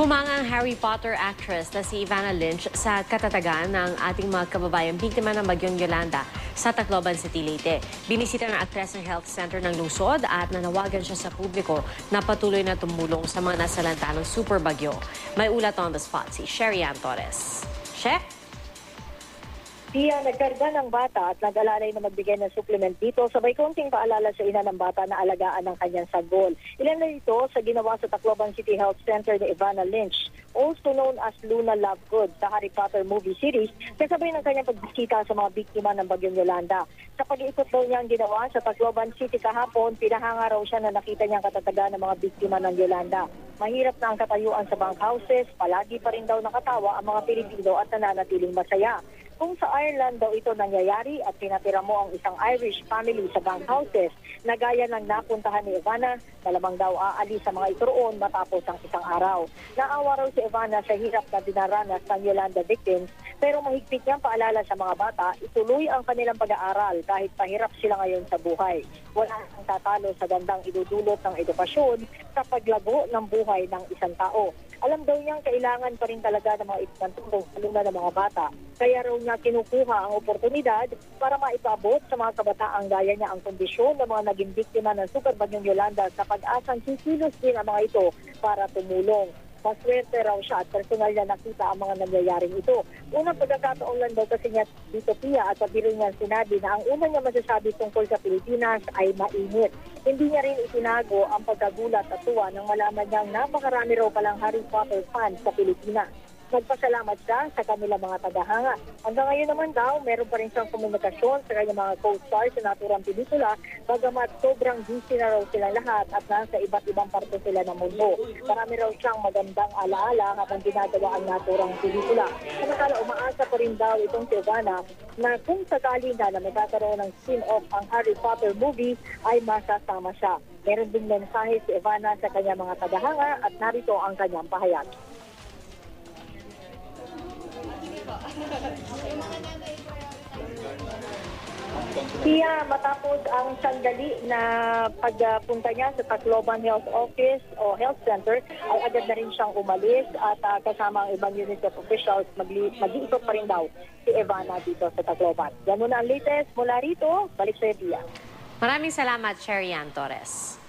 Humanga ang Harry Potter actress na si Evanna Lynch sa katatagan ng ating mga kababayang biktima ng Bagyong Yolanda sa Tacloban City, Leyte. Binisita ng aktres ng health center ng lungsod at nanawagan siya sa publiko na patuloy na tumulong sa mga nasalanta ng super bagyo. May ulat on the spot si Sherry Ann Torres. She? Pia, nagkarga ng bata at nag-alalay na magbigay ng supplement dito, sabay konting paalala sa ina ng bata na alagaan ng kanyang sagol. Ilan na ito sa ginawa sa Tacloban City Health Center ni Evanna Lynch, also known as Luna Lovegood sa Harry Potter movie series, kasabay ng kanyang pagbisita sa mga biktima ng Bagyong Yolanda. Sa pag-iikot daw niya ang ginawa sa Tacloban City kahapon, pinahanga raw siya na nakita niyang katatagan ng mga biktima ng Yolanda. Mahirap na ang katayuan sa bunkhouses, palagi pa rin daw nakatawa ang mga Pilipino at nananatiling masaya. Kung sa Ireland daw ito nangyayari at pinatira mo ang isang Irish family sa bunkhouses na gaya ng napuntahan ni Evanna, malamang daw aalis sa mga ito roon matapos ang isang araw. Naawa raw si Evanna sa hirap na dinaranas ng Yolanda victims, pero mahigpit niyang paalala sa mga bata, ituloy ang kanilang pag-aaral kahit pahirap sila ngayon sa buhay. Wala nang tatalo sa gandang idudulot ng edukasyon sa paglago ng buhay ng isang tao. Alam daw niyang kailangan pa rin talaga ng mga itutulong, lalo na ng mga bata. Kaya raw niya kinukuha ang oportunidad para maipabot sa mga kabataang gaya niya ang kondisyon ng mga naging biktima ng Super Bagyong Yolanda sa pag-asang kikilos din ang mga ito para tumulong. Maswerte raw siya at personal niya nakita ang mga nangyayaring ito. Unang pagkakataon lang daw kasi niya dito, Pia, at pabiro niya sinabi na ang unang niya masasabi tungkol sa Pilipinas ay mainit. Hindi niya rin itinago ang pagkagulat at tuwa nang malaman niyang napakarami raw palang Harry Potter fans sa Pilipinas. Nagpasalamat siya sa kanilang mga tagahanga. Hanggang ngayon naman daw, meron pa rin siyang komunikasyon sa kanyang mga co-stars sa naturang pelikula, bagamat sobrang busy na raw silang lahat at nasa iba't ibang parte sila ng mundo. Marami raw siyang magandang alaala habang ginagawa ang naturang pelikula. Samantala, umaasa pa rin daw itong si Evanna na kung sakali na magkakaroon ng spin-off ang Harry Potter movie, ay masasama siya. Meron ding mensahe si Evanna sa kanyang mga tagahanga at narito ang kanyang pahayag. Pia, matapos ang sandali na pagpunta niya sa Tacloban Health Office o Health Center, ay agad na rin siyang umalis at kasama ang ibang UNICEF officials, mag-iikot pa rin daw si Evanna dito sa Tacloban. Yan muna ang latest mula rito. Balik sa Pia. Maraming salamat, Sherry Ann Torres.